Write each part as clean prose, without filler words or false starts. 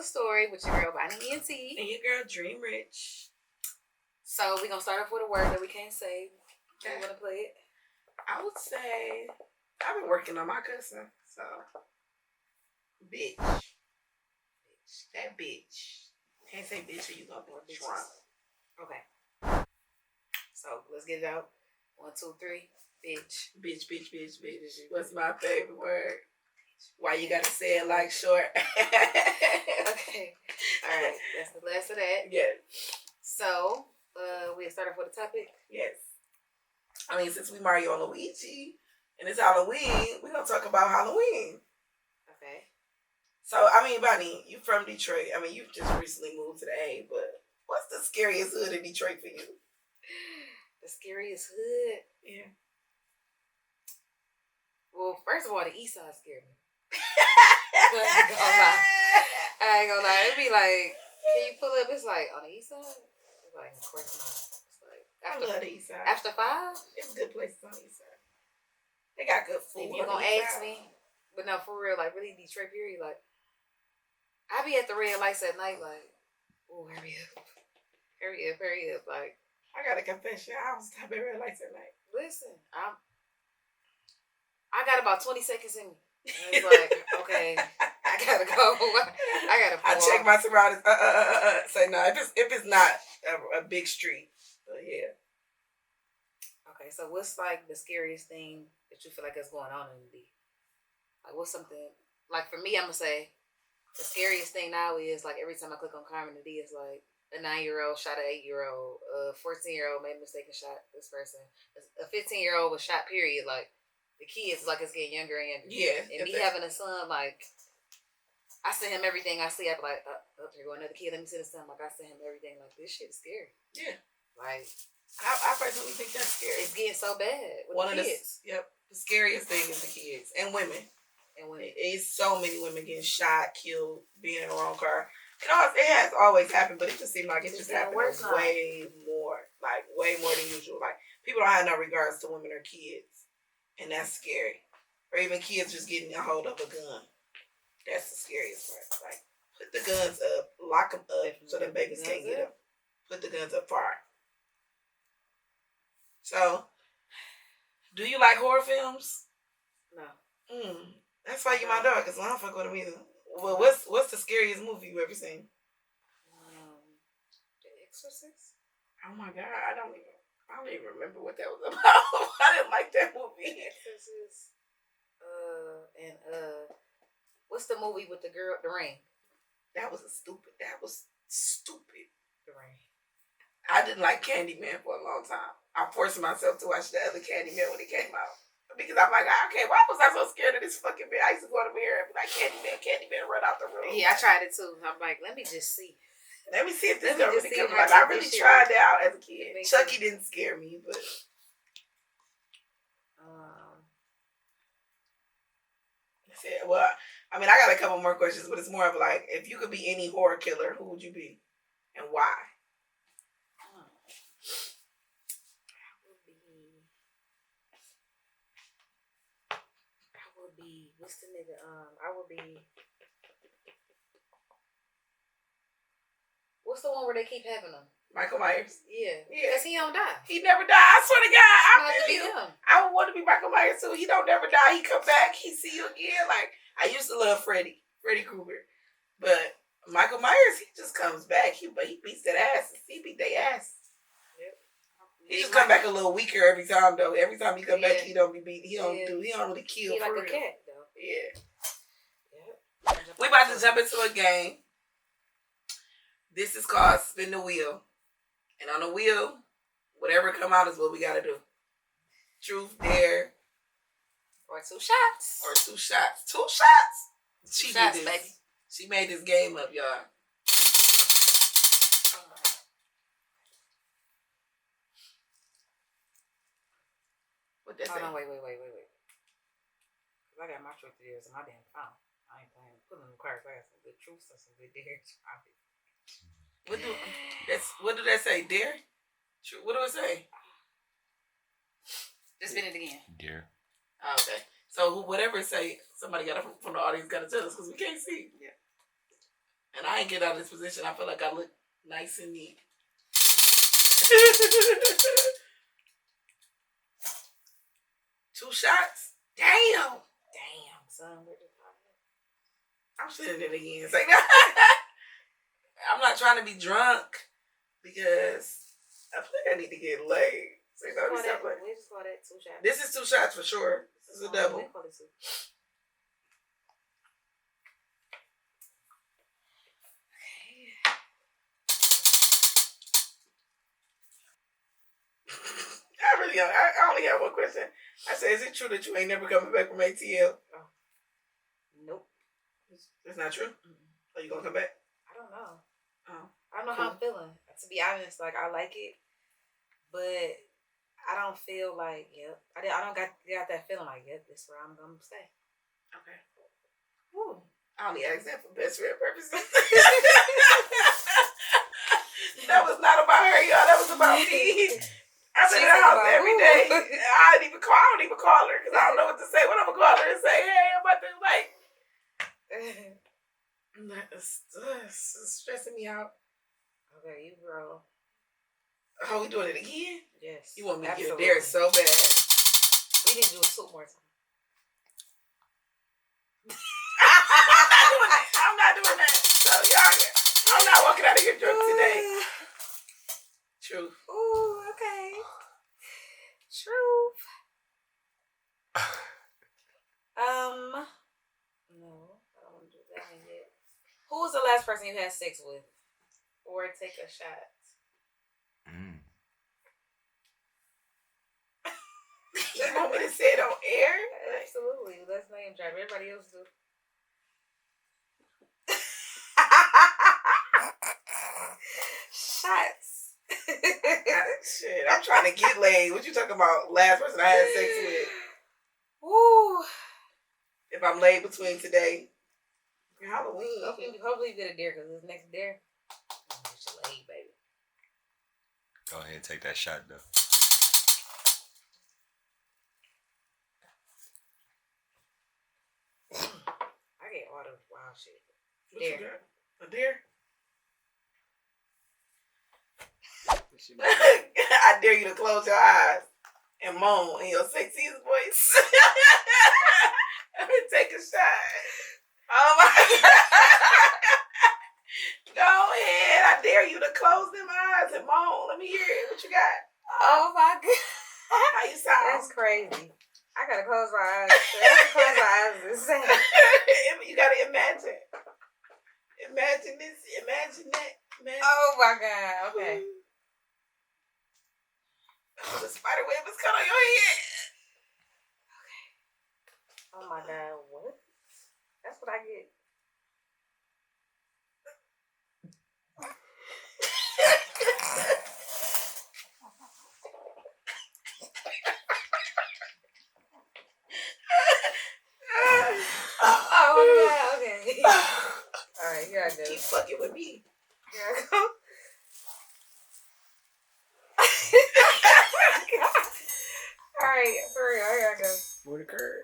a Story with your girl Bonnie Ent. And your girl Dream Rich. So we're gonna start off with a word that we can't say. Okay. You wanna play it? I would say I've been working on my cussing, so bitch. That bitch. Can't say bitch or you gonna be drunk. Okay. So let's get it out. 1, 2, 3. Bitch. Bitch. What's my favorite word? Why you gotta say it like short? Okay. Alright, that's the last of that. Yes. So, we'll start off with a topic. Yes. I mean, since we Mario Luigi and it's Halloween, we're gonna talk about Halloween. Okay. So, I mean, Bonnie, you from Detroit. I mean, you just recently moved to the A, but what's the scariest hood in Detroit for you? The scariest hood? Yeah. Well, first of all, the east side scared me. I ain't gonna lie. It'd be like, can you pull up? It's like, on the east side? It's like, of course not. It's like, I love the east side. After 5? It's good places on the east side. They got good food. If you're gonna ask me, but no, for real, like, really, Detroit period, like, I be at the red lights at night, like, oh, hurry up. Like, I got a confession. I don't stop at red lights at night. Listen, I got about 20 seconds in me. And it's like, okay, I gotta go. I gotta pull I check my surroundings. Say no. If it's not a big street, yeah. Okay, so what's like the scariest thing that you feel like is going on in the D? Like, what's something like for me? I'm gonna say the scariest thing now is like every time I click on Carmen the D, it's like a 9-year-old shot an 8-year-old, a 14-year-old made a mistake and shot this person, a 15-year-old was shot. Period. Like. The kids, like, it's getting younger and younger. Yeah. And me having a son, like, I send him everything I see. I be like, here go another kid. Let me send this to him. Like, I send him everything. Like, this shit is scary. Yeah. Like, I personally think that's scary. It's getting so bad with the kids. The scariest thing is the kids and women. It's so many women getting shot, killed, being in the wrong car. You know, it has always happened, but it just seemed like it just happened way more than usual. Like, people don't have no regards to women or kids. And that's scary. Or even kids just getting a hold of a gun. That's the scariest part. Like, put the guns up, lock them up so that babies can't get them. Put the guns up far. So, do you like horror films? No. That's why you my dog, because I don't fuck with them either. Well, what's the scariest movie you ever seen? The Exorcist? Oh my God, I don't even remember what that was about. I didn't like that movie. Exorcist. And what's the movie with the girl, The Ring? That was stupid. The Ring. I didn't like Candyman for a long time. I forced myself to watch the other Candyman when it came out. Because I'm like, okay, why was I so scared of this fucking man? I used to go to the mirror and be like, Candyman, run out the room. Yeah, I tried it too. I'm like, let me just see. Let me see if this girl really comes. Like, I really tried that out as a kid. Chucky didn't scare me, but well, I mean, I got a couple more questions, but it's more of like, if you could be any horror killer, who would you be, and why? I would be. What's the nigga? I would be. What's the one where they keep having them? Michael Myers. Yeah. Because he don't die. He never die. I swear to God, I would want to be Michael Myers too. He don't never die. He come back. He see you again. Like, I used to love Freddy Krueger, but Michael Myers, he just comes back. He beats that ass. He beat their ass. Yep. He just come back a little weaker every time though. Every time he come back, he don't be beat. He don't really kill. He for like real. A cat though. Yeah. Yep. We about to jump into a game. This is called Spin the Wheel. And on the wheel, whatever come out is what we gotta do. Truth, dare. Or 2 shots. 2 shots. 2 shots? She shots, did this. baby. She made this game up, y'all. What that say? Hold on, wait. Because I got my truth dares in my damn phone. I ain't playing. Putting them cards. I got some good truths and some good dares. What do that say? Dare? What do it say? Just spin it again. Dare. Oh, okay. So whatever it say, somebody from the audience got to tell us because we can't see. Yeah. And I might get out of this position. I feel like I look nice and neat. 2 shots? Damn, son. I'm sitting it again. Say that. I'm not trying to be drunk because I feel like I need to get laid. So we just call that 2 shots. This is 2 shots for sure. This is a double. We call it 2. I only have one question. I said, is it true that you ain't never coming back from ATL? Oh. Nope. That's not true? Mm-hmm. Are you going to come back? I don't know. Oh. I don't know how I'm feeling. To be honest, like, I like it, but I don't feel like, I don't got that feeling like, this is where I'm going to stay. Okay. Woo. I only asked that for best friend purposes. That was not about her, y'all. That was about me. I've been in the house every day. I don't even call her because I don't know what to say. What I'm going to call her and say, hey, I'm about to, like... It's stressing me out. Okay, you girl. Oh, we doing it again? Yes. You want me to get there so bad. We need to do it 2 more times. I'm not doing that. So y'all, I'm not walking out of here drunk today. Truth. Ooh, okay. Truth. No, I don't want to do that one yet. Who was the last person you had sex with? Or take a shot? You want me to say it on air? Absolutely. Let's name drop. Everybody else do. Shots. Shit, I'm trying to get laid. What you talking about? Last person I had sex with. Woo. If I'm laid between today and Halloween. Hopefully you get a dare because this next dare, I'm gonna get you laid, baby. Go ahead and take that shot, though. I get all the wild shit. What you got? A dare? I dare you to close your eyes and moan in your sexiest voice. Take a shot. Oh my God. Go ahead. I dare you to close them eyes and moan. Let me hear it. What you got? Oh my God. How you sound? That's crazy. I gotta close my eyes. I gotta close my eyes and say. You gotta imagine. Imagine this. Imagine that. Imagine. Oh my God. Okay. Oh, the spider web is cut on your head. Okay. Oh my God. What? That's what I get. Oh yeah, okay. Alright, here I go. Keep fucking with me. Here I go. Alright, for real, here I go. For the curve.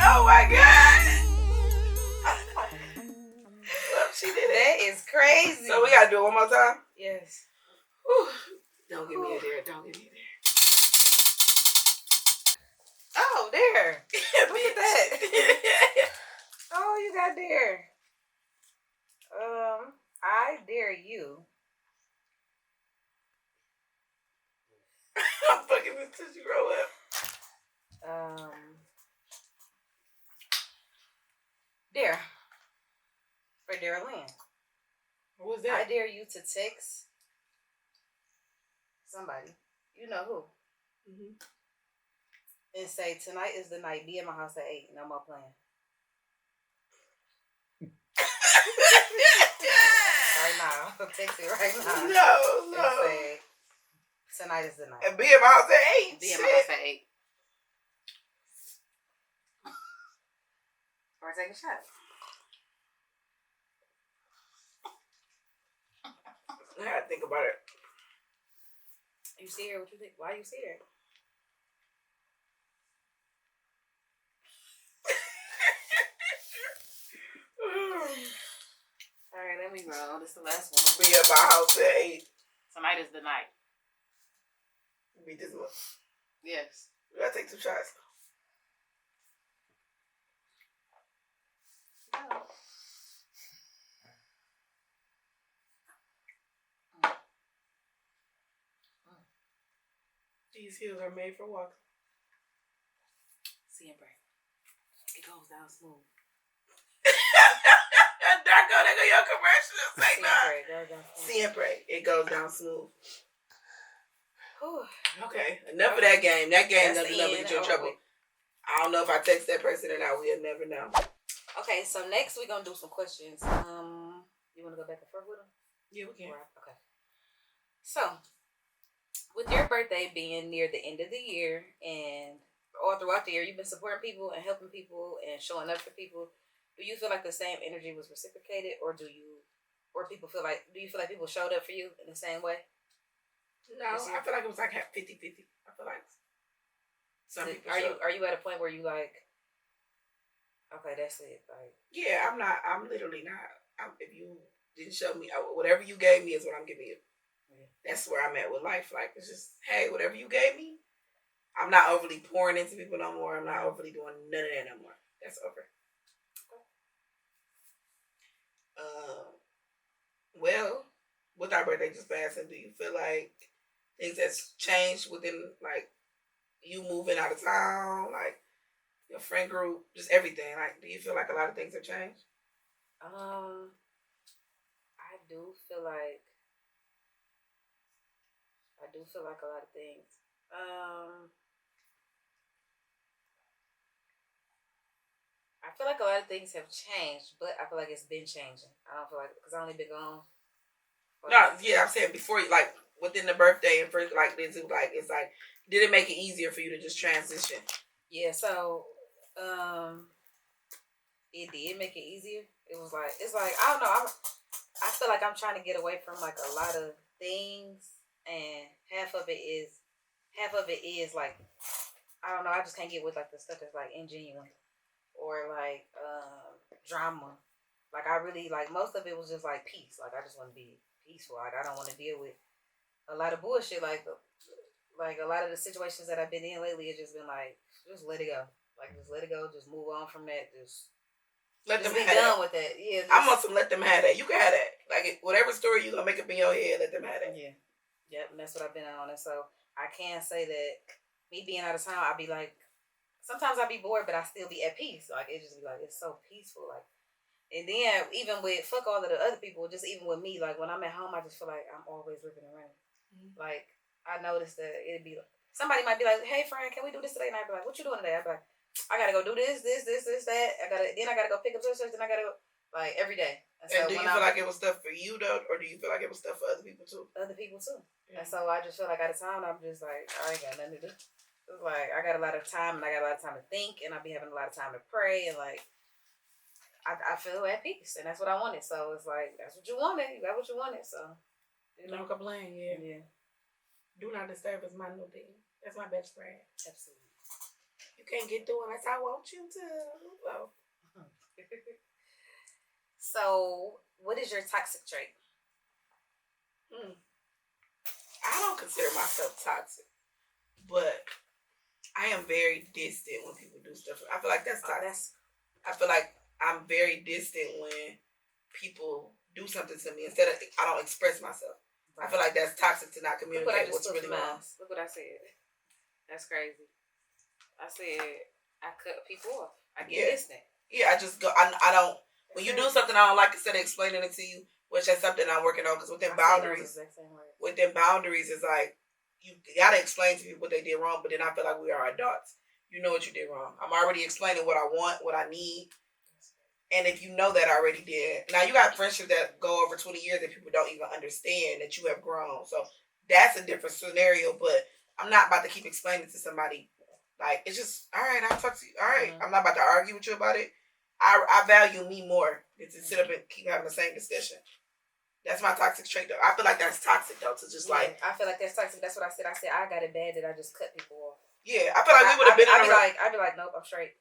Oh my God. Well, she did it. That is crazy. So we gotta do it one more time? Yes. Whew. Don't give me a dare. Don't give me a dare. Oh, there. Look at that. Oh, you got dare. I dare you. I'm fucking this Tootsie Roll up. Dare. For Dare Lynn. What was that? I dare you to text somebody. You know who. Mm-hmm. And say, tonight is the night. Be at my house at 8. No more playing. Right now. Text it right now. No. And say, tonight is the night. And be at my house at 8. Be at my house at 8. Or take a shot. I gotta think about it. You see her? What you think? Why you see her? All right, let me roll. This is the last one. Be at my house at 8. Tonight is the night. Beat this one. Yes. We gotta take 2 shots. Oh. These heels are made for walking. Siempre. It goes down smooth. There go your commercial. Say Siempre. that. It goes down smooth. Siempre. It goes down smooth. Whew. Okay. Enough of that game. That game That's doesn't the never end. get you in trouble. I don't know if I text that person or not. We'll never know. Okay, so next we're gonna do some questions. You wanna go back and forth with them? Yeah, we can. Right. Okay. So, with your birthday being near the end of the year and all throughout the year, you've been supporting people and helping people and showing up for people. Do you feel like the same energy was reciprocated, or do you feel like people showed up for you in the same way? No, I feel like it was like 50-50. I feel like some people. Are you at a point where you like, okay, that's it? Like, yeah, I'm not. I'm literally not. If you didn't show me whatever you gave me is what I'm giving you. yeah. That's where I'm at with life. Like, it's just, hey, whatever you gave me, I'm not overly pouring into people no more. I'm not overly doing none of that no more. That's over. Well, with our birthday just passing, do you feel like things that's changed within, like, you moving out of town, like, your friend group, just everything? Like, do you feel like a lot of things have changed? I do feel like a lot of things. I feel like a lot of things have changed, but I feel like it's been changing. I don't feel like, because I only been gone. No, yeah, I'm saying before, like, within the birthday and first, like, this, like, it's like, did it make it easier for you to just transition? Yeah, so, it did make it easier. It was like, it's like, I don't know, I feel like I'm trying to get away from, like, a lot of things, and half of it is, like, I don't know, I just can't get with, like, the stuff that's, like, ingenuine, or, like, drama. Like, I really, like, most of it was just, like, peace. Like, I just want to be peaceful. Like, I don't want to deal with a lot of bullshit. Like, a lot of the situations that I've been in lately, it's just been, like, just let it go. Like, just let it go. Just move on from that. Just let them be have done that. with that. Yeah. I'm on some let them have that. You can have that. Like, whatever story you going to make up in your head, let them have that. Yeah. Yep, and that's what I've been on. And so, I can say that me being out of town, I'll be, like, sometimes I'll be bored, but I still be at peace. Like, it just be, like, it's so peaceful. Like, and then, even with, fuck all of the other people, just even with me, like, when I'm at home, I just feel like I'm always ripping and running. Mm-hmm. Like, I noticed that it'd be, somebody might be like, hey, friend, can we do this today? And I'd be like, what you doing today? I'd be like, I gotta go do this, that. I gotta go pick up such, then I gotta go, like, every day. And so do you feel like it was stuff for you, though, or do you feel like it was stuff for other people, too? Other people, too. Yeah. And so I just feel like out of town, I'm just like, I ain't got nothing to do. It's like, I got a lot of time, and I got a lot of time to think, and I be having a lot of time to pray, and, like, I feel at peace, and that's what I wanted. So it's like, that's what you wanted. You got what you wanted. So, you know. Don't complain, yeah. Yeah. Do not disturb is my new thing. That's my best friend. Absolutely. You can't get through unless I want you to. Well. So, what is your toxic trait? I don't consider myself toxic, but I am very distant when people do stuff. I feel like that's toxic. I feel like I'm very distant when people do something to me instead of I don't express myself. Right. I feel like that's toxic to not communicate what's really going on. Look what I said. That's crazy. I said I cut people off. I get distant. Yeah, I just go. I don't. When you do something I don't like, instead of explaining it to you, which is something I'm working on, because within boundaries is like you gotta explain to people what they did wrong. But then I feel like we are adults. You know what you did wrong. I'm already explaining what I want, what I need. And if you know that already, then now you got friendships that go over 20 years that people don't even understand that you have grown. So that's a different scenario. But I'm not about to keep explaining to somebody. Like, it's just, all right, I'll talk to you. All right. I'm not about to argue with you about it. I value me more than to sit up and keep having the same discussion. That's my toxic trait, though. I feel like that's toxic, though, to just like. I feel like that's toxic. That's what I said. I said I got it bad that I just cut people off. Yeah, I feel like we would have been in a I'd be like, nope, I'm straight.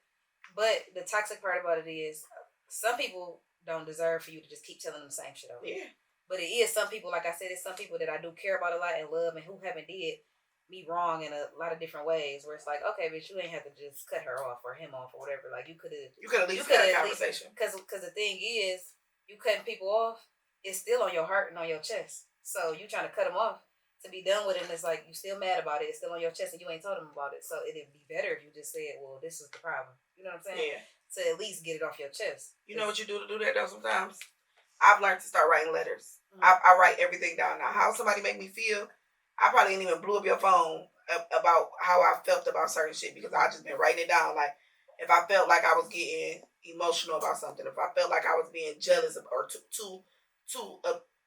But the toxic part about it is, some people don't deserve for you to just keep telling them the same shit over. Yeah. But it is some people, like I said, it's some people that I do care about a lot and love, and who haven't did me wrong in a lot of different ways. Where it's like, okay, bitch, you ain't have to just cut her off or him off or whatever. Like you could have at least had a conversation. Because the thing is, you cutting people off, it's still on your heart and on your chest. So you trying to cut them off to be done with it, and it's like you still mad about it. It's still on your chest, and you ain't told them about it. So it'd be better if you just said, "Well, this is the problem." You know what I'm saying? Yeah. To at least get it off your chest. You know what you do to do that though? Sometimes I've learned to start writing letters. Mm-hmm. I write everything down now. How somebody make me feel. I probably ain't even blew up your phone about how I felt about certain shit because I just been writing it down. Like if I felt like I was getting emotional about something, if I felt like I was being jealous or too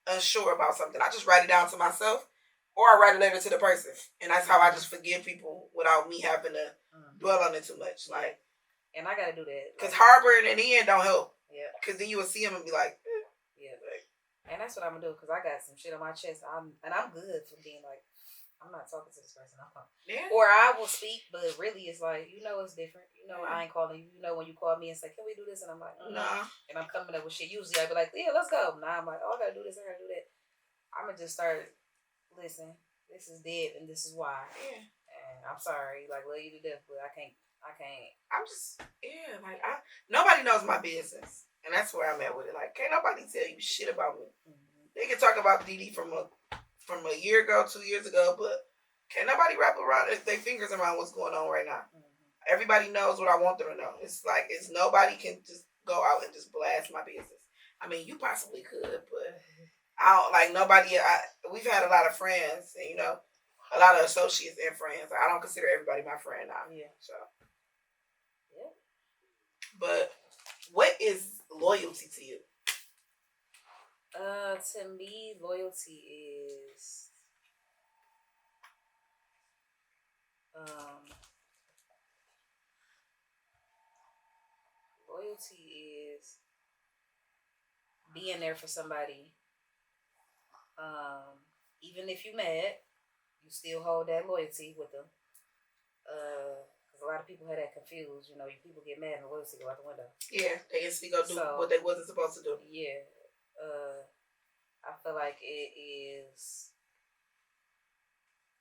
unsure about something, I just write it down to myself, or I write a letter to the person, and that's how I just forgive people without me having to dwell on it too much. Like, and I gotta do that because harboring in the end don't help. Yeah. Because then you will see them and be like, yeah. And that's what I'm gonna do because I got some shit on my chest. I'm good for being like, I'm not talking to this person. Or I will speak, but really it's like, it's different. I ain't calling you. When you call me and say, can we do this? And I'm like, nah. And I'm coming up with shit. Usually I'd be like, yeah, let's go. Now I'm like, oh, I gotta do this. I gotta do that. I'm gonna just start. Listen, this is dead, and this is why. Yeah. And I'm sorry, like, love you to death, but I can't. I'm just, like, nobody knows my business, and that's where I'm at with it. Like, can't nobody tell you shit about me. Mm-hmm. They can talk about DD from a year ago, 2 years ago, but can't nobody wrap around their fingers around what's going on right now. Mm-hmm. Everybody knows what I want them to know. It's like nobody can just go out and just blast my business. I mean, you possibly could, but I don't like nobody. We've had a lot of friends, and a lot of associates and friends. I don't consider everybody my friend now. Yeah. So. Yeah. But what is loyalty to you? To me, loyalty is being there for somebody. Even if you're mad, you still hold that loyalty with them. Because a lot of people have that confused. People get mad and loyalty go out the window. Yeah, they instantly go do what they wasn't supposed to do. Yeah. I feel like it is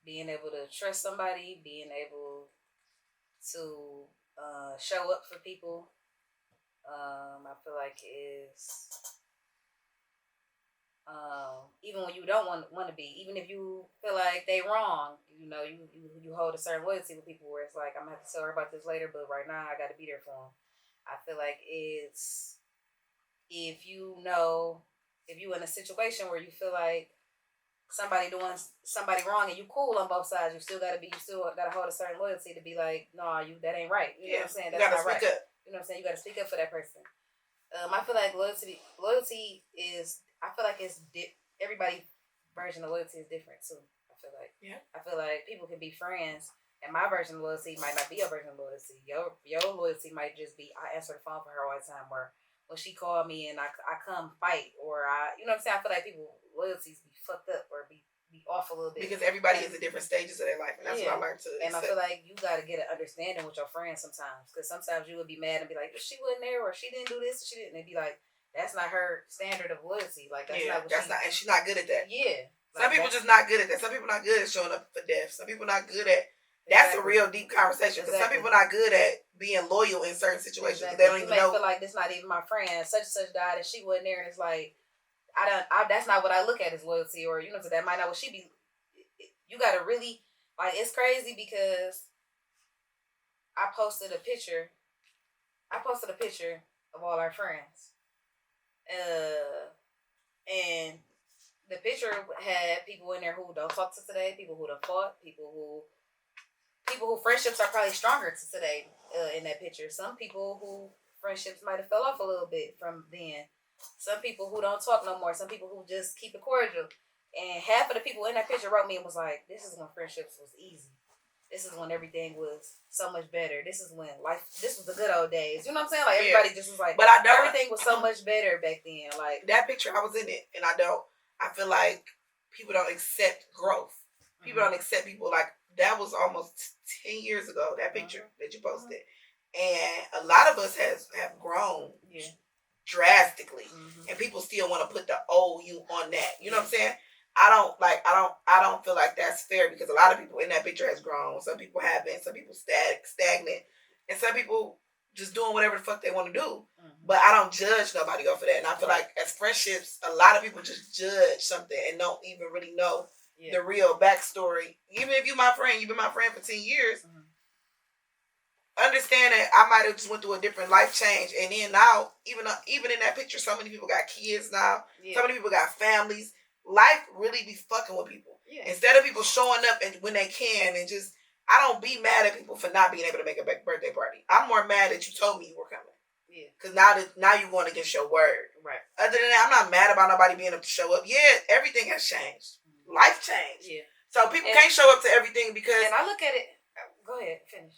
being able to trust somebody, being able to show up for people. I feel like it's even when you don't want to be, even if you feel like they wrong, you hold a certain loyalty with people where it's like, I'm gonna have to tell her about this later, but right now I got to be there for them. I feel like it's if you in a situation where you feel like somebody doing somebody wrong and you cool on both sides, you still gotta hold a certain loyalty to be like, no, that ain't right. You know what I'm saying? That's not right. Up. You know what I'm saying? You gotta speak up for that person. I feel like loyalty is. I feel like everybody's version of loyalty is different too. I feel like people can be friends, and my version of loyalty might not be your version of loyalty. Your loyalty might just be I answer the phone for her all the time, or when she called me and I come fight, or you know what I'm saying. I feel like people loyalties be fucked up or be off a little bit because everybody is at different stages of their life, and that's what I learned to. And I feel like you gotta get an understanding with your friends sometimes, because sometimes you would be mad and be like, she wasn't there, or she didn't do this, or she didn't. And be like, that's not her standard of loyalty. Like that's not what and she's not good at that. Yeah. Some people just not good at that. Some people not good at showing up for death. Some people not good at. That's a real deep conversation. Because some people not good at being loyal in certain situations. They don't even know. Feel like this not even my friend. Such and such died and she wasn't there, and it's like, that's not what I look at as loyalty, or so that might not what she be. You gotta really it's crazy because I posted a picture of all our friends. And the picture had people in there who don't talk to today, people who done fought, people who friendships are probably stronger to today in that picture. Some people who friendships might have fell off a little bit from then. Some people who don't talk no more. Some people who just keep it cordial. And half of the people in that picture wrote me and was like, this is when friendships was easy. This is when everything was so much better. This is when this was the good old days. You know what I'm saying? Like everybody just was like, but everything was so much better back then. Like that picture, I was in it, and I don't. I feel like people don't accept growth. People don't accept people like that was almost 10 years ago, that picture that you posted. And a lot of us have grown drastically. And people still want to put the old you on that. You know what I'm saying? I don't feel like that's fair because a lot of people in that picture has grown. Some people haven't, some people stagnant, and some people just doing whatever the fuck they want to do. But I don't judge nobody off of that. And I feel like as friendships, a lot of people just judge something and don't even really know the real backstory. Even if you're my friend, you've been my friend for 10 years. Understand that I might have just went through a different life change, and then now, even in that picture, so many people got kids now. So many people got families. Life really be fucking with people. Instead of people showing up and when they can, and just I don't be mad at people for not being able to make a birthday party. I'm more mad that you told me you were coming. Because now you're going against your word. Right. Other than that, I'm not mad about nobody being able to show up. Yeah, everything has changed. Life changed. So people can't show up to everything because. And I look at it. Go ahead, finish.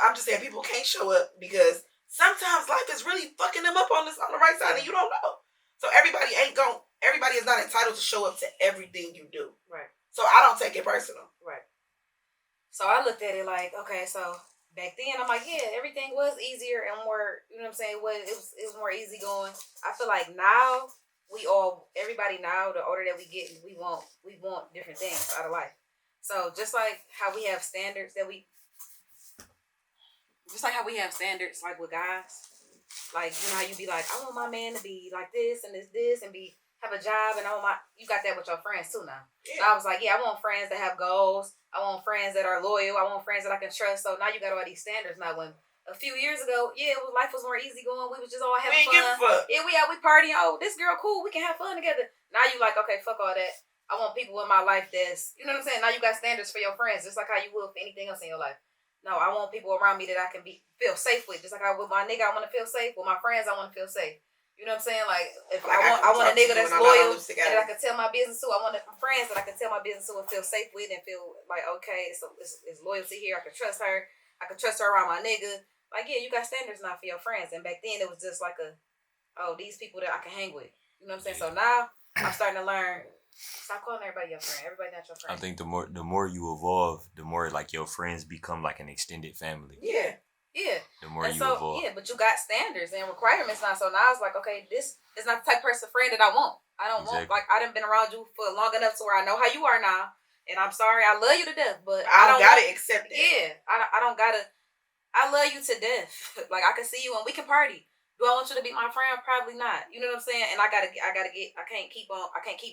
I'm just saying people can't show up because sometimes life is really fucking them up on the right side and you don't know. So everybody is not entitled to show up to everything you do. Right. So I don't take it personal. Right. So I looked at it like, okay, so back then I'm like, yeah, everything was easier and more, you know what I'm saying? It was more easy going. I feel like now everybody now, the older that we get, we want different things out of life. So just like how we have standards like with guys, like you know how you be like, I want my man to be like this and this and have a job, and you got that with your friends too now. So I was like, yeah, I want friends that have goals. I want friends that are loyal. I want friends that I can trust. So now you got all these standards. Now when a few years ago, life was more easy going. We was just all having fun. Yeah, we partying. Oh, this girl cool. We can have fun together. Now you like, okay, fuck all that. I want people in my life that's, you know what I'm saying? Now you got standards for your friends, just like how you will for anything else in your life. No, I want people around me that I can feel safe with. Just like with my nigga, I want to feel safe. With my friends, I want to feel safe. You know what I'm saying? Like, if I want a nigga that's loyal and that I can tell my business to. I want friends that I can tell my business to and feel safe with and feel like, okay, so it's loyalty here. I can trust her. I can trust her around my nigga. Like, yeah, you got standards now for your friends. And back then, it was just like these people that I can hang with. You know what I'm saying? So now, I'm starting to learn. Stop calling everybody your friend. Everybody not your friend. I think the more you evolve, the more like your friends become like an extended family. Yeah. The more you evolve. Yeah, but you got standards and requirements now. So now it's like, okay, this is not the type of friend that I want. I don't want, like, I done been around you for long enough to where I know how you are now. And I'm sorry, I love you to death, but I don't gotta accept it. Yeah, I don't gotta. I love you to death. Like, I can see you and we can party. Do I want you to be my friend? Probably not. You know what I'm saying? And I can't keep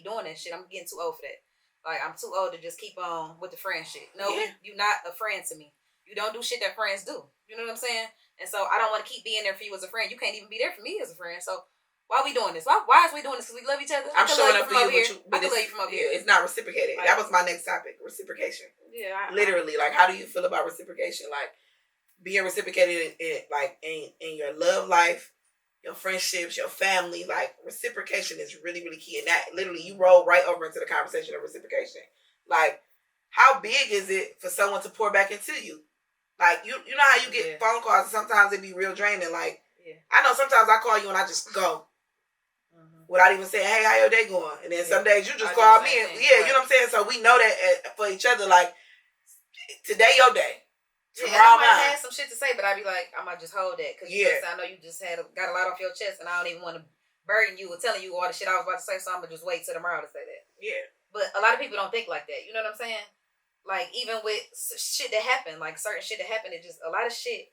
doing that shit. I'm getting too old for that. Like, I'm too old to just keep on with the friend shit. No, you're not a friend to me. You don't do shit that friends do. You know what I'm saying? And so I don't want to keep being there for you as a friend. You can't even be there for me as a friend. So why are we doing this? Why is we doing this? Because we love each other? I'm showing up for you, but I can love you from over here. It's not reciprocated. Like, that was my next topic, reciprocation. Yeah. Literally, like, how do you feel about reciprocation? Like, being reciprocated in your love life, your friendships, your family. Like, reciprocation is really, really key. And that literally, you roll right over into the conversation of reciprocation. Like, how big is it for someone to pour back into you? Like, you know how you get phone calls and sometimes it be real draining. Like, I know sometimes I call you and I just go without even saying, hey, how your day going? And then some days you just call me and you know what I'm saying? So we know that for each other, like, today your day. Tomorrow I might have some shit to say, but I be like, I might just hold that. Because I know you just got a lot off your chest and I don't even want to burden you or telling you all the shit I was about to say, so I'm going to just wait till tomorrow to say that. Yeah. But a lot of people don't think like that. You know what I'm saying? Like, even with shit that happened, like certain shit that happened, it just, a lot of shit,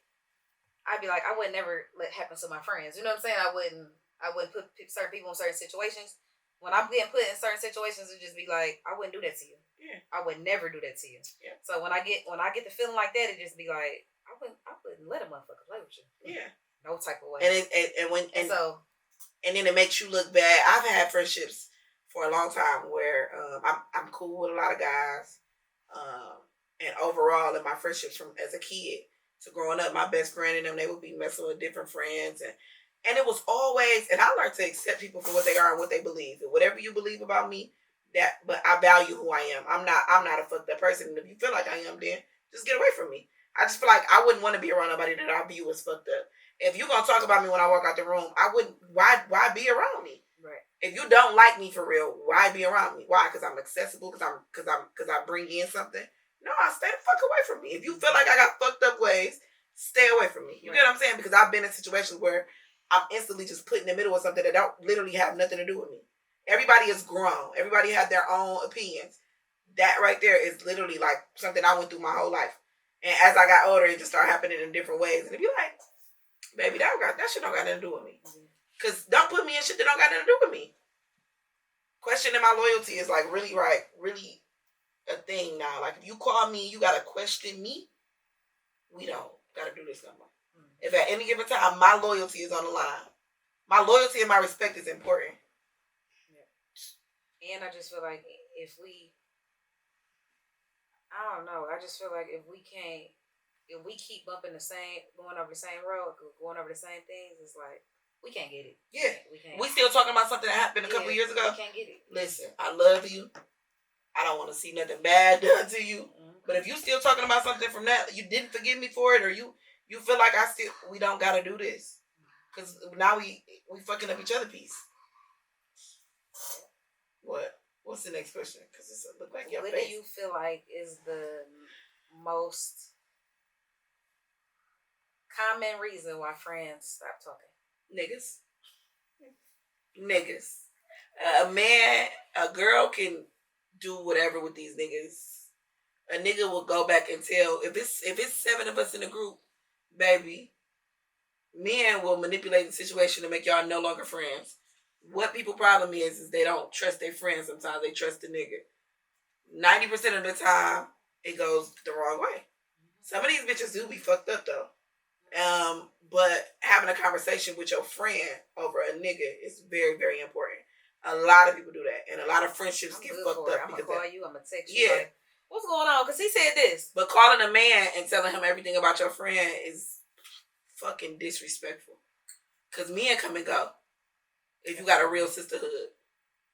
I'd be like, I would never let happen to my friends. You know what I'm saying? I wouldn't put certain people in certain situations. When I'm getting put in certain situations, it just be like, I wouldn't do that to you. Yeah. I would never do that to you. Yeah. So when I get the feeling like that, it just be like, I wouldn't let a motherfucker play with you. Yeah. No type of way. And then it makes you look bad. I've had friendships for a long time where I'm cool with a lot of guys. And overall in my friendships from as a kid to growing up, my best friend and them, they would be messing with different friends and it was always, and I learned to accept people for what they are and what they believe. And whatever you believe about me, but I value who I am. I'm not a fucked up person. And if you feel like I am, then just get away from me. I just feel like I wouldn't want to be around nobody that I view as fucked up. If you're gonna talk about me when I walk out the room, I wouldn't. Why be around me? Right. If you don't like me for real, why be around me? Why? Because I'm accessible. Because I bring in something. No, stay the fuck away from me. If you feel like I got fucked up ways, stay away from me. You get what I'm saying? Because I've been in situations where I'm instantly just put in the middle of something that don't literally have nothing to do with me. Everybody is grown. Everybody have their own opinions. That right there is literally like something I went through my whole life. And as I got older, it just started happening in different ways. And it'd be like, baby, that shit don't got nothing to do with me. Because don't put me in shit that don't got nothing to do with me. Questioning my loyalty is like really a thing now. Like if you call me, you gotta question me. We don't gotta do this no more. If at any given time my loyalty is on the line, my loyalty and my respect is important. Yeah. And I just feel like if we, I don't know. I just feel like if we keep going over the same road, going over the same things, it's like we can't get it. Yeah, we can't. We still talking about something that happened a couple years ago. We can't get it. Listen, I love you. I don't want to see nothing bad done to you. But if you still talking about something from that, you didn't forgive me for it, or you feel like we don't gotta do this, because now we fucking up each other peace. What's the next question? Because it look like your face. What do you feel like is the most common reason why friends stop talking? Niggas. A girl can do whatever with these niggas. A nigga will go back and tell, if it's 7 of us in a group, baby, men will manipulate the situation to make y'all no longer friends. What people problem is they don't trust their friends. Sometimes they trust the nigga. 90% of the time, it goes the wrong way. Some of these bitches do be fucked up though. But having a conversation with your friend over a nigga is very, very important. A lot of people do that, and a lot of friendships get fucked up. I'm gonna call you. I'm gonna text you. Yeah. Like, what's going on? Because he said this. But calling a man and telling him everything about your friend is fucking disrespectful. Because men come and go. If you got a real sisterhood.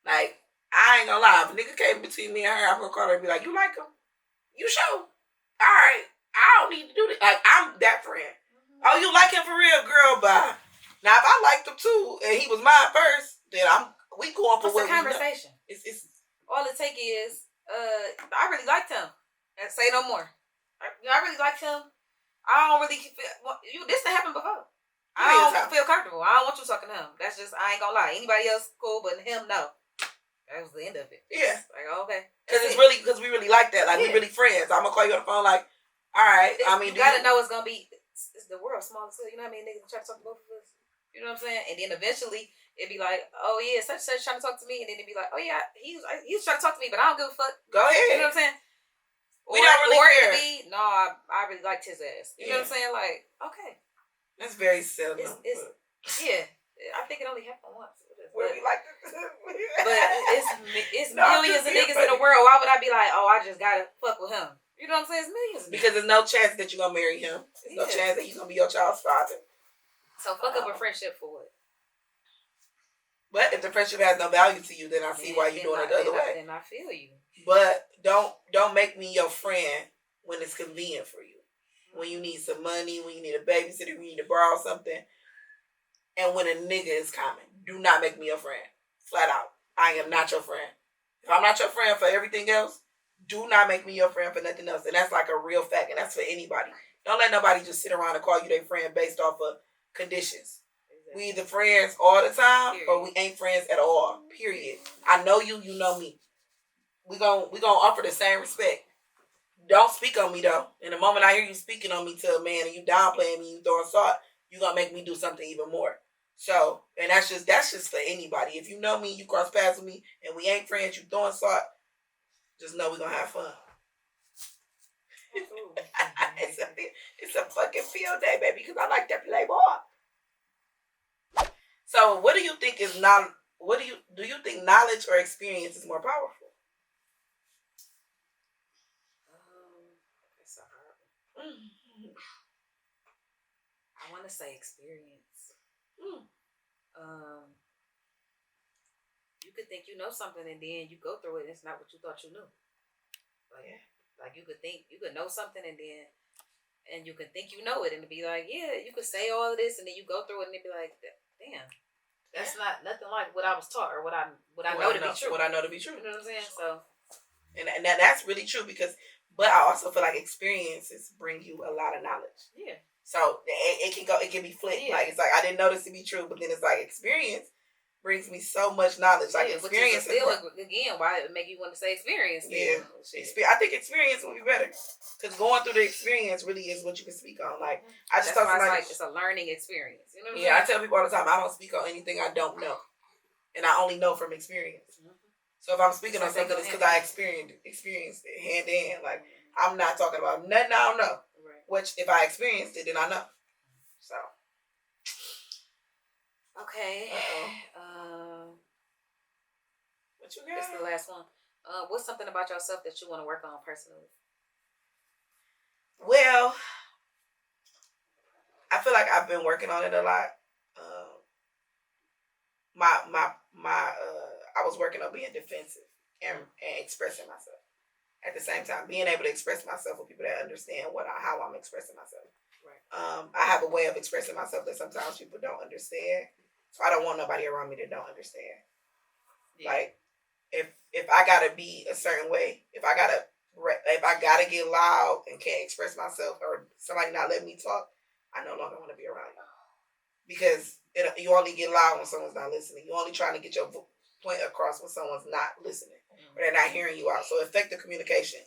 Like, I ain't gonna lie. If a nigga came between me and her, I'm gonna call her and be like, you like him? You sure? Alright. I don't need to do this. Like, I'm that friend. Oh, you like him for real? Girl, bye. Now, if I liked him too, and he was mine first, then we going for what's the conversation? It's all it take is, I really liked him. And say no more. I really liked him. I don't really feel, this done happened before. I don't feel comfortable. I don't want you talking to him. That's just, I ain't gonna lie. Anybody else cool, but him, no. That was the end of it. Yeah. Like, okay. Because we really like that. Like, we really friends. I'm gonna call you on the phone like, all right. You gotta know it's gonna be, it's the world small as hell. You know what I mean? Niggas try to talk to both of us. You know what I'm saying? And then eventually, it'd be like, oh yeah, such trying to talk to me. And then it'd be like, oh yeah, he was trying to talk to me, but I don't give a fuck. Go ahead. You know what I'm saying? We don't really care. No, I really liked his ass. You know what I'm saying? Like, okay. That's very seldom. Yeah. I think it only happened once. But it's millions of niggas in the world. Why would I be like, oh, I just gotta fuck with him? You know what I'm saying? It's millions. Because there's no chance that you're gonna marry him. There's no chance that he's gonna be your child's father. So fuck up a friendship for what? But if the friendship has no value to you, then I see why you're doing it the other way. Then I feel you. But don't make me your friend when it's convenient for you. When you need some money, when you need a babysitter, when you need to borrow something, and when a nigga is coming. Do not make me your friend. Flat out. I am not your friend. If I'm not your friend for everything else, do not make me your friend for nothing else. And that's like a real fact, and that's for anybody. Don't let nobody just sit around and call you their friend based off of conditions. Exactly. We either friends all the time, or we ain't friends at all. Period. I know you, you know me. We gonna offer the same respect. Don't speak on me though. And the moment I hear you speaking on me to a man and you downplaying me, you throwing salt, you gonna make me do something even more. So, and that's just for anybody. If you know me, you cross paths with me, and we ain't friends, you throwing salt, just know we gonna have fun. It's a fucking field day, baby, because I like that play ball. So, what do you think is do you think knowledge or experience is more powerful? It's a hard one. I want to say experience. You could think you know something, and then you go through it, and it's not what you thought you knew. Like you could know something, and you could think you know it, and be like, yeah, you could say all of this, and then you go through it, and it'd be like, damn. That's not nothing like what I was taught or what I know to be true. What I know to be true. You know what I'm saying? So, and that's really true because, but I also feel like experiences bring you a lot of knowledge. Yeah. So it can be flipped. Yeah. Like it's like I didn't know this to be true, but then it's like experience brings me so much knowledge. Like experience is still again why it make you want to say experience. Yeah, I think experience will be better because going through the experience really is what you can speak on. Like I just thought it's a learning experience. You know what I'm saying? I tell people all the time I don't speak on anything I don't know, and I only know from experience. So if I'm speaking on something, it's because I experienced it hand in hand. Like I'm not talking about nothing I don't know. Right. Which if I experienced it, then I know. So. Okay. What you got? This is the last one. What's something about yourself that you want to work on personally? Well, I feel like I've been working on it a lot. I was working on being defensive and expressing myself. At the same time, being able to express myself with people that understand how I'm expressing myself. Right. I have a way of expressing myself that sometimes people don't understand. So I don't want nobody around me that don't understand. Yeah. Like, if I gotta be a certain way, if I gotta get loud and can't express myself, or somebody not letting me talk, I no longer want to be around you. Because you only get loud when someone's not listening. You're only trying to get your point across when someone's not listening, or they're not hearing you out. So effective communication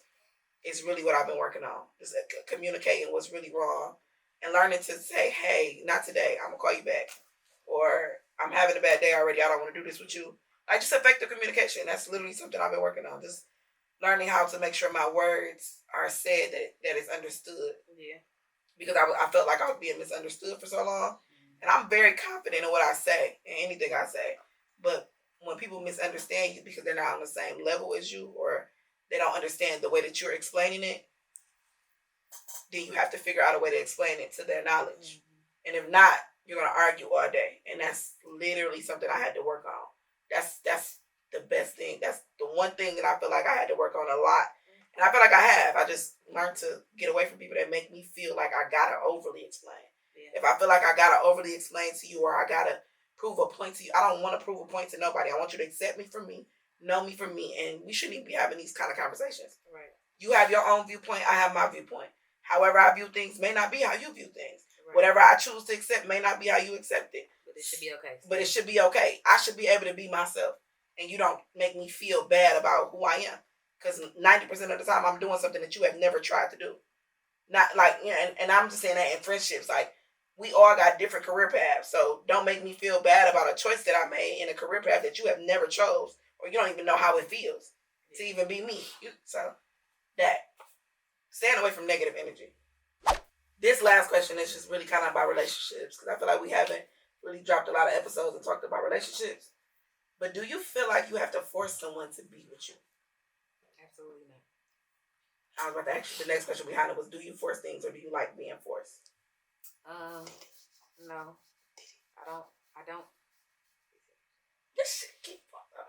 is really what I've been working on. Just communicating what's really wrong and learning to say, hey, not today, I'm gonna call you back. Or I'm having a bad day already, I don't want to do this with you. Like just effective communication. That's literally something I've been working on. Just learning how to make sure my words are said that is understood. Yeah. Because I felt like I was being misunderstood for so long. And I'm very confident in what I say and anything I say. But when people misunderstand you because they're not on the same level as you, or they don't understand the way that you're explaining it, then you have to figure out a way to explain it to their knowledge. Mm-hmm. And if not, you're going to argue all day. And that's literally something I had to work on. That's the best thing. That's the one thing that I feel like I had to work on a lot. And I feel like I have. I just learned to get away from people that make me feel like I got to overly explain. Yeah. If I feel like I got to overly explain to you, or I got to prove a point to you, I don't want to prove a point to nobody. I want you to accept me for me, know me for me, and we shouldn't even be having these kind of conversations. Right. You have your own viewpoint. I have my viewpoint. However I view things may not be how you view things. Right. Whatever I choose to accept may not be how you accept it. But it should be okay. But it should be okay. I should be able to be myself. And you don't make me feel bad about who I am. Because 90% of the time I'm doing something that you have never tried to do. Not like, you know, and I'm just saying that in friendships. Like, we all got different career paths. So don't make me feel bad about a choice that I made in a career path that you have never chose. Or you don't even know how it feels to even be me. So that. Staying away from negative energy. This last question is just really kind of about relationships. Because I feel like we haven't really dropped a lot of episodes and talked about relationships. But do you feel like you have to force someone to be with you? Absolutely not. I was about to ask you the next question behind it was, do you force things or do you like being forced? No. I don't. This shit keep fucked up.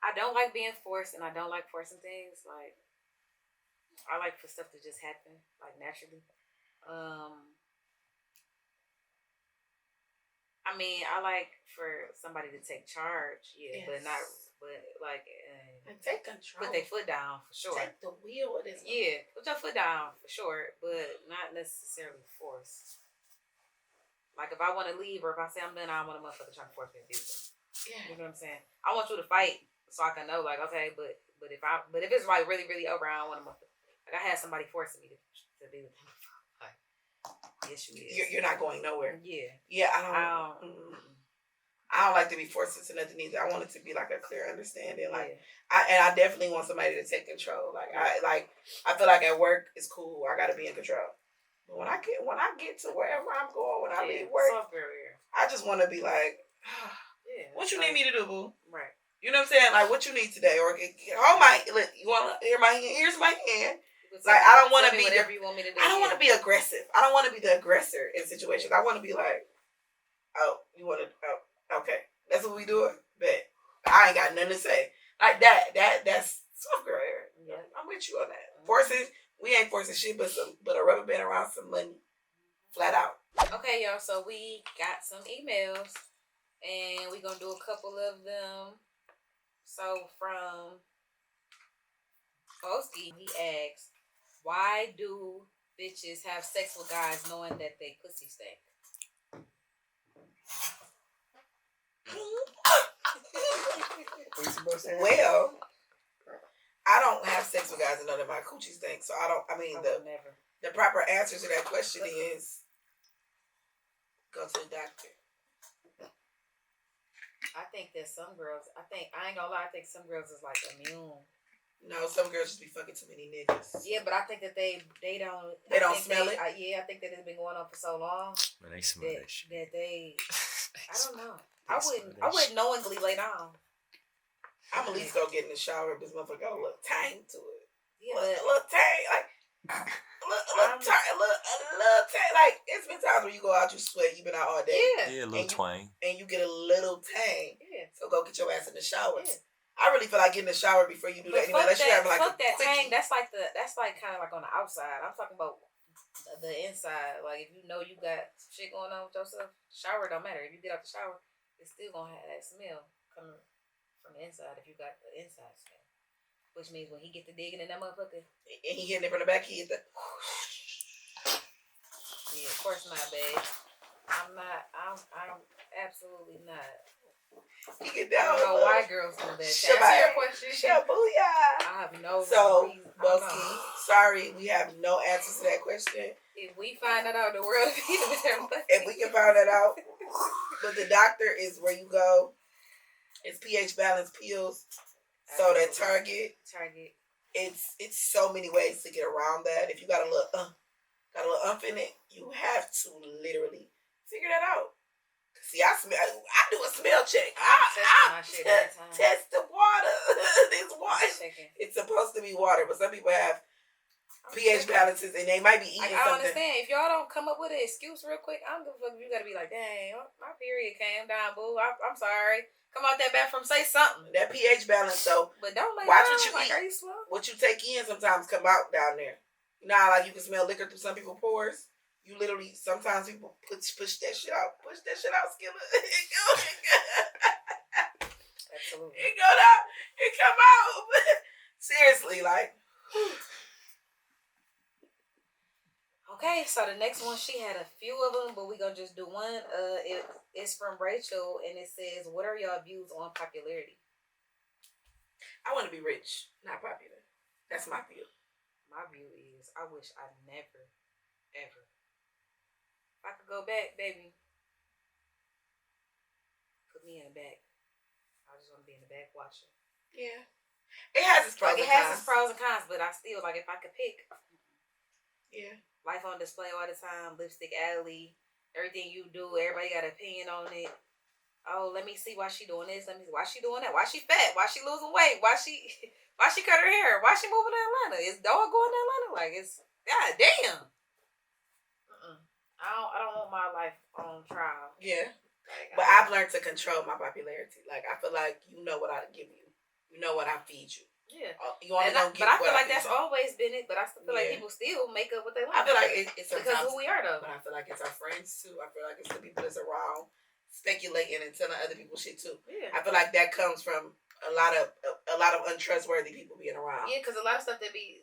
I don't like being forced, and I don't like forcing things. Like, I like for stuff to just happen, like, naturally. I mean, I like for somebody to take charge, yeah, yes. but like, and take control. Put their foot down for sure. Take the wheel of this. Yeah, put your foot down for sure, but not necessarily force. Like, if I want to leave, or if I say I'm done, I don't want a motherfucker trying to force me to do something. Yeah, you know what I'm saying? I want you to fight so I can know, like, okay, but if it's like really, really over, I don't want a motherfucker. Like, I had somebody forcing me to be with them. Like, yes, you is. You're not going nowhere. Yeah. Yeah, I don't like to be forced into nothing either. I want it to be like a clear understanding. Like, I definitely want somebody to take control. Like, I feel like at work it's cool. I gotta be in control. But when I get to wherever I'm going, when I leave work, I just want to be like, what you need me to do, boo? Right. You know what I'm saying? Like, what you need today? Or hold my, you want to hear my hand? Here's my hand. Like, I don't want to be whatever you want me to do. I don't want to be aggressive. I don't want to be the aggressor in situations. I want to be like, oh, you want to? Oh, okay, that's what we doing. But I ain't got nothing to say. Like that's soft girl area. Yeah, I'm with you on that. Forcing, we ain't forcing shit, but a rubber band around some money, flat out. Okay, y'all. So we got some emails. And we're gonna do a couple of them. So from Boski, he asks, why do bitches have sex with guys knowing that they pussy stink? Well, I don't have sex with guys and know that my coochie stinks, so I don't. I mean, Never. The proper answer to that question is go to the doctor. I think that some girls. I ain't gonna lie. I think some girls is like immune. No, some girls just be fucking too many niggas. Yeah, but I think that they don't. They don't smell it. Yeah, I think that it's been going on for so long. Man, they smell that shit. That they. I don't know. I wouldn't knowingly lay down. I'm at least go get in the shower if this motherfucker got a little tang to it. Yeah, a little tang, like a little tang. Like it's been times where you go out, you sweat, you been out all day. Yeah, a little twang. And you get a little tang. Yeah. So go get your ass in the shower. Yeah. I really feel like getting in the shower before you do that. Anyway, unless you have like fuck a that quickie. tang. That's like kind of like on the outside. I'm talking about the inside. Like if you know you got some shit going on with yourself, shower don't matter. If you get out the shower, it's still gonna have that smell coming from the inside if you got the inside smell. Which means when he get to digging in that motherfucker, and he hitting it from the back, he hit the. Yeah, of course not, babe. I'm not. I'm absolutely not. You get down. I don't know why girls do that. To answer your question, Shabuya. I have no reason. Boski, sorry, we have no answers to that question. If we find that out, the world will be there. If we can find that out, but the doctor is where you go. It's pH balance pills. So that Target. It's so many ways to get around that. If you got a little umph in it, you have to literally figure that out. See, I do a smell check. I test the water. This water. It's supposed to be water, but some people have pH balances and they might be eating something. I understand. If y'all don't come up with an excuse real quick, I don't give a fuck. You gotta be like, dang, my period came down, boo. I'm sorry. Come out that bathroom, say something. That pH balance, though. But don't watch what you like, eat. Are you slow? What you take in sometimes come out down there. You know how like you can smell liquor through some people's pores? You literally, sometimes people push that shit out. Push that shit out, Skilla. Absolutely. It go down. It come out. Seriously, like. Okay, so the next one, she had a few of them, but we're going to just do one. It's from Rachel, and it says, what are y'all views on popularity? I want to be rich, not popular. That's my view. My view is, I wish I never, ever. If I could go back, baby, put me in the back. I just want to be in the back watching. Yeah. It has its pros and cons. It has its pros and cons, but I still, like, if I could pick. Yeah. Life on display all the time, Lipstick Alley, everything you do, everybody got an opinion on it. Oh, let me see why she doing this. Let me see why she doing that. Why she fat? Why she losing weight? Why she cut her hair? Why she moving to Atlanta? Is dog going to Atlanta? Like, it's god damn. I don't want my life on trial. Yeah. Like, but I've learned to control my popularity. Like, I feel like you know what I give you. You know what I feed you. Yeah. You only don't get but I what feel like feed that's you. always been it. But I still feel like people still make up what they want. I feel like it's because who we are, though. But I feel like it's our friends, too. I feel like it's the people that's around speculating and telling other people shit, too. Yeah. I feel like that comes from a lot of untrustworthy people being around. Yeah, because a lot of stuff that be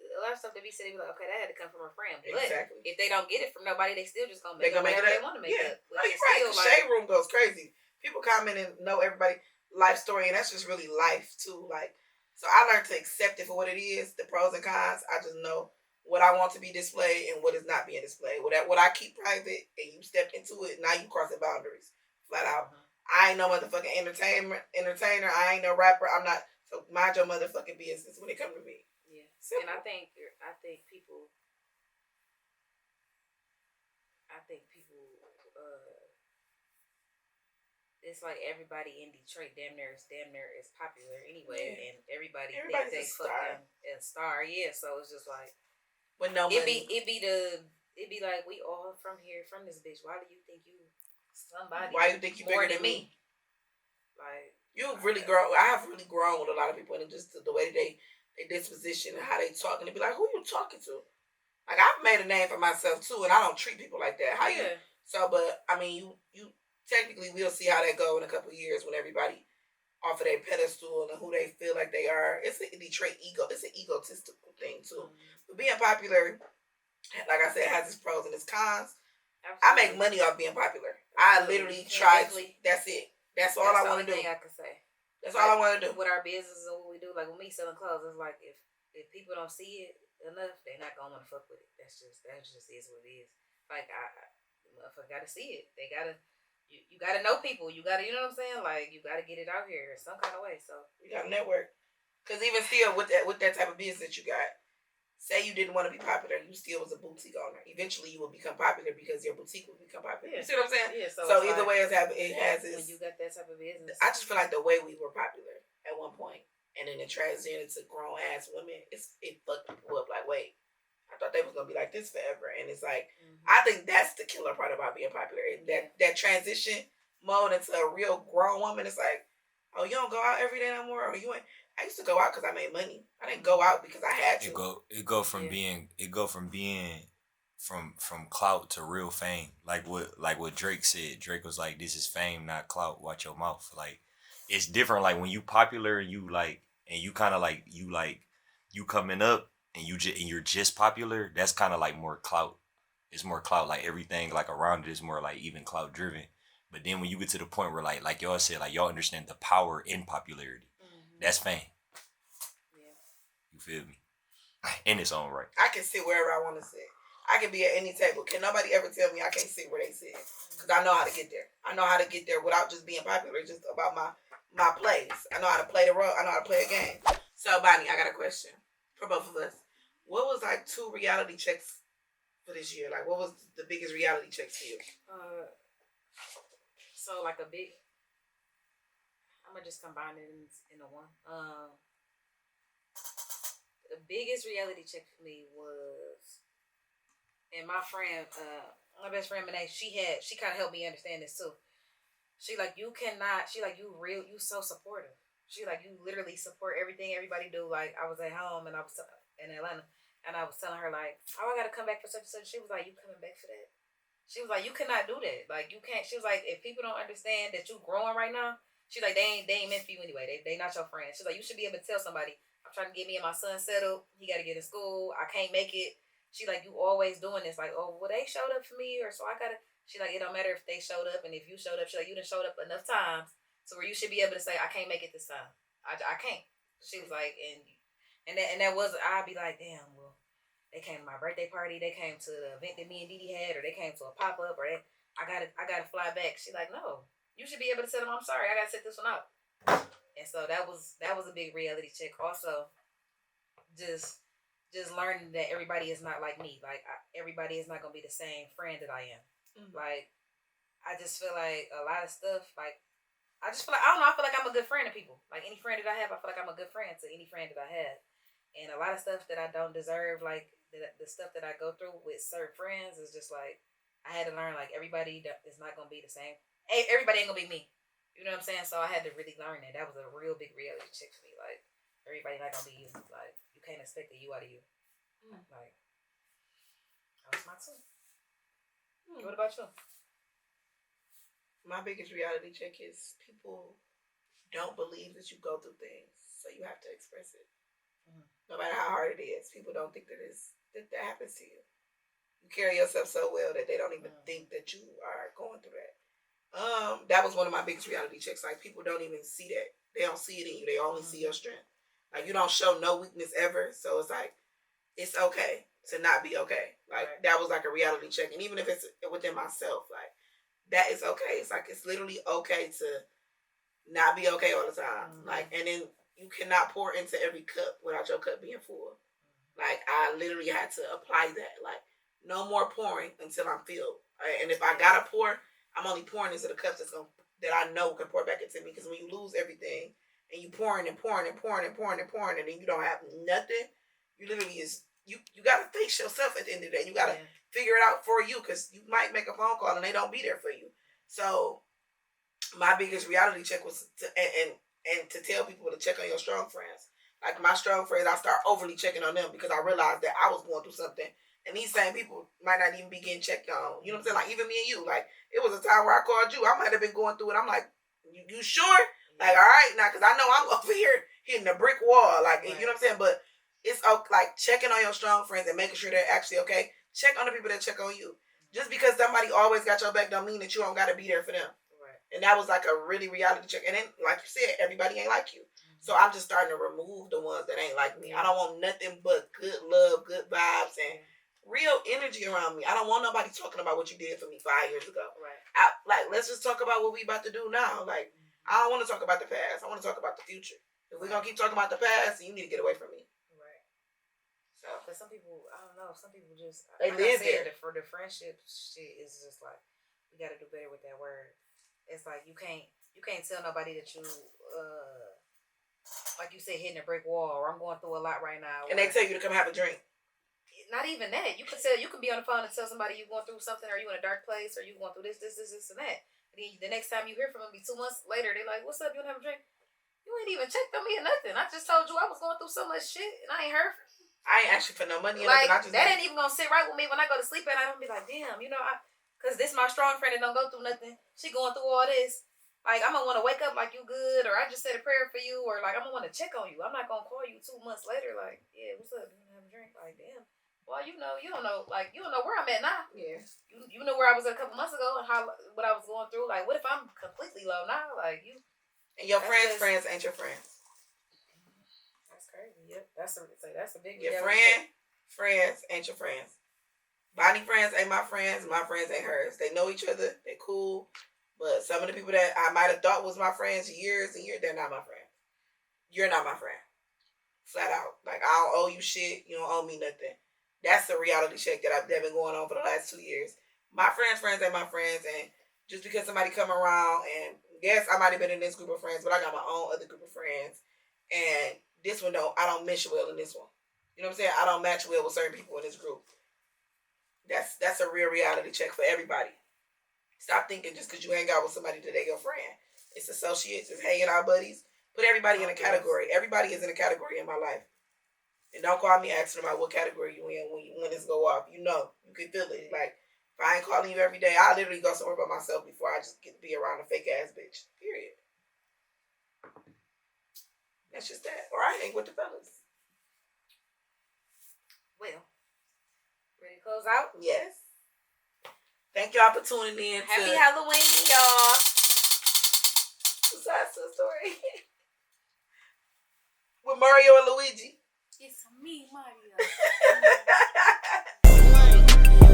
said, they be like, okay, that had to come from a friend. But exactly. If they don't get it from nobody, they still just gonna make up whatever they want to make up. No, you're right. The shade room goes crazy. People comment and know everybody's life story, and that's just really life too. Like, so I learned to accept it for what it is, the pros and cons. I just know what I want to be displayed and what is not being displayed. What I keep private and you step into it, now you crossing boundaries flat out. I ain't no motherfucking entertainer. I ain't no rapper. I'm not. So mind your motherfucking business when it comes to me. Yeah. Simple. And I think people. It's like everybody in Detroit damn near is popular anyway, and everybody's think they fucking a star. Yeah, so it's just like with no money. It be like we all from here, from this bitch. Why do you think you somebody? Why you think you more bigger than me? Like you've really grown. I have really grown with a lot of people, and just the way they disposition and how they talk, and they be like, "Who you talking to?" Like I've made a name for myself too, and I don't treat people like that. How you? So, but I mean, you technically we'll see how that go in a couple of years when everybody off of their pedestal and who they feel like they are. It's a Detroit ego. It's an egotistical thing too. But being popular, like I said, has its pros and its cons. Absolutely. I make money off being popular. I literally try. That's it. That's all I want to do. I can say. That's all I want to do. With our business and what we do, like with me selling clothes, it's like if people don't see it enough, they're not gonna want to fuck with it. That just is what it is. Like the motherfucker gotta see it. They gotta. You gotta know people. You gotta, you know what I'm saying? Like you gotta get it out here some kind of way. So you gotta network. Cause even still with that type of business you got, say you didn't want to be popular, you still was a boutique owner. Eventually you will become popular because your boutique will become popular. Yeah. You see what I'm saying? Yeah. So either way, it has its. When you got that type of business, I just feel like the way we were popular at one point, and then it transitioned to grown ass women, it fucked people up. Like, wait, I thought they was gonna be like this forever, and it's like I think that's the killer part about being popular. That transition mode into a real grown woman. It's like, oh, you don't go out every day no more, or you ain't. I used to go out because I made money. I didn't go out because I had to. It go from being from clout to real fame. Like what Drake said. Drake was like, "This is fame, not clout. Watch your mouth." Like it's different. Like when you popular, you like, and you kind of like you coming up, and you're just popular. That's kind of like more clout. It's more clout. Like everything like around it is more like even clout driven. But then when you get to the point where like y'all said, like y'all understand the power in popularity. That's fame. Yeah. You feel me? In its own right. I can sit wherever I want to sit. I can be at any table. Can nobody ever tell me I can't sit where they sit? Because I know how to get there. I know how to get there without just being popular. It's just about my plays. I know how to play the role. I know how to play a game. So, Bonnie, I got a question for both of us. What was like 2 reality checks for this year? Like, what was the biggest reality checks for you? So, like a big... I'm gonna just combine it into one. The biggest reality check for me was, and my friend, my best friend Renee, she kind of helped me understand this too. She like, you so supportive. She like, you literally support everything everybody do. Like I was at home and I was in Atlanta and I was telling her like, oh, I gotta come back for such and such. She was like, you coming back for that? She was like, you cannot do that. Like you can't. She was like, if people don't understand that you growing right now. She's like, they ain't meant for you anyway. They not your friends. She's like, you should be able to tell somebody, I'm trying to get me and my son settled. He got to get in school. I can't make it. She like, you always doing this. Like, oh, well, they showed up for me, or so I got to. She like, it don't matter if they showed up, and if you showed up, she like, you done showed up enough times so where you should be able to say, I can't make it this time. I can't. She was like, and that was, I'd be like, damn, well, they came to my birthday party. They came to the event that me and Didi had, or they came to a pop up, or I gotta fly back. She like, no. You should be able to tell them, I'm sorry, I gotta set this one out. And so that was a big reality check. Also, just learning that everybody is not like me. Like everybody is not gonna be the same friend that I am. Mm-hmm. Like I just feel like a lot of stuff. Like I just feel like I don't know. I feel like I'm a good friend to people. Like any friend that I have, I feel like I'm a good friend to any friend that I have. And a lot of stuff that I don't deserve, like the stuff that I go through with certain friends, is just like I had to learn. Like everybody is not gonna be the same. Everybody ain't gonna be me. You know what I'm saying? So I had to really learn that. That was a real big reality check for me. Like, everybody not gonna be you. Like, you can't expect the you out of you. Like, that was my two. What about you? My biggest reality check is people don't believe that you go through things, so you have to express it. No matter how hard it is, people don't think that that happens to you. You carry yourself so well that they don't even think that you are going through that. That was one of my biggest reality checks. Like people don't even see that. They don't see it in you. They only see your strength. Like you don't show no weakness ever. So it's like it's okay to not be okay. Like that was like a reality check. And even if it's within myself, like that is okay. It's like it's literally okay to not be okay all the time. Like and then you cannot pour into every cup without your cup being full. Like I literally had to apply that. Like no more pouring until I'm filled. And if I gotta pour, I'm only pouring into the cups that I know can pour back into me. Because when you lose everything and you pouring and pouring and pouring and pouring and pouring and then you don't have nothing, you literally you gotta face yourself at the end of the day. You gotta figure it out for you because you might make a phone call and they don't be there for you. So my biggest reality check was to tell people to check on your strong friends. Like my strong friends, I start overly checking on them because I realized that I was going through something And these same people might not even be getting checked on. You know what I'm saying? Like, even me and you. Like, it was a time where I called you. I might have been going through it. I'm like, you sure? Like, all right, now, because I know I'm over here hitting a brick wall. Like, you know what I'm saying? But it's like checking on your strong friends and making sure they're actually okay. Check on the people that check on you. Just because somebody always got your back don't mean that you don't got to be there for them. Right. And that was like a really reality check. And then, like you said, everybody ain't like you. So I'm just starting to remove the ones that ain't like me. I don't want nothing but good love, good vibes, and real energy around me. I don't want nobody talking about what you did for me 5 years ago. Right. Let's just talk about what we about to do now. Like, I don't want to talk about the past. I want to talk about the future. If we're going to keep talking about the past, you need to get away from me. Right. So. Because some people, I don't know, some people just, they live there. For the friendship shit, is just like, we got to do better with that word. It's like, you can't tell nobody that you, like you said, hitting a brick wall, or I'm going through a lot right now. And they tell you to come have a drink. Not even that. You can be on the phone and tell somebody you're going through something, or you in a dark place, or you going through this, and that. And then the next time you hear from them, be 2 months later, they're like, "What's up? You want to have a drink?" You ain't even checked on me or nothing. I just told you I was going through so much shit, and I ain't heard from you. I ain't asked you for no money. Like, that ain't even gonna sit right with me when I go to sleep at night. I'm gonna be like, damn, because this my strong friend that don't go through nothing. She going through all this. Like, I'm gonna want to wake up like you good, or I just said a prayer for you, or like I'm gonna want to check on you. I'm not gonna call you 2 months later like, yeah, what's up? You wanna have a drink? Like, damn. Well, you don't know where I'm at now. Yeah. You know where I was at a couple months ago and what I was going through. Like, what if I'm completely low now? Like, you. And your friends ain't your friends. That's crazy. Yep. That's a big. Your friends ain't your friends. Bonnie friends ain't my friends. My friends ain't hers. They know each other. They cool. But some of the people that I might have thought was my friends years and years, they're not my friends. You're not my friend. Flat out. Like, I don't owe you shit. You don't owe me nothing. That's the reality check that I've been going on for the last 2 years. My friends ain't my friends. And just because somebody come around, and yes, I might have been in this group of friends, but I got my own other group of friends. And this one, I don't mesh well in this one. You know what I'm saying? I don't match well with certain people in this group. That's a real reality check for everybody. Stop thinking just because you hang out with somebody that they your friend. It's associates, it's hanging out buddies. Put everybody in a category. Everybody is in a category in my life. And don't call me asking about what category you in when this go off. You know, you can feel it. Like, if I ain't calling you every day, I literally go somewhere by myself before I just get to be around a fake ass bitch. Period. That's just that. Or I hang with the fellas. Well, ready to close out? Yes. Thank y'all for tuning in. Happy Halloween, y'all. Besides the story. With Mario and Luigi. It's me, Mario.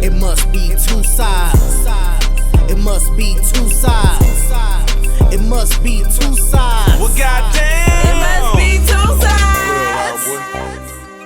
It must be two sides. It must be two sides.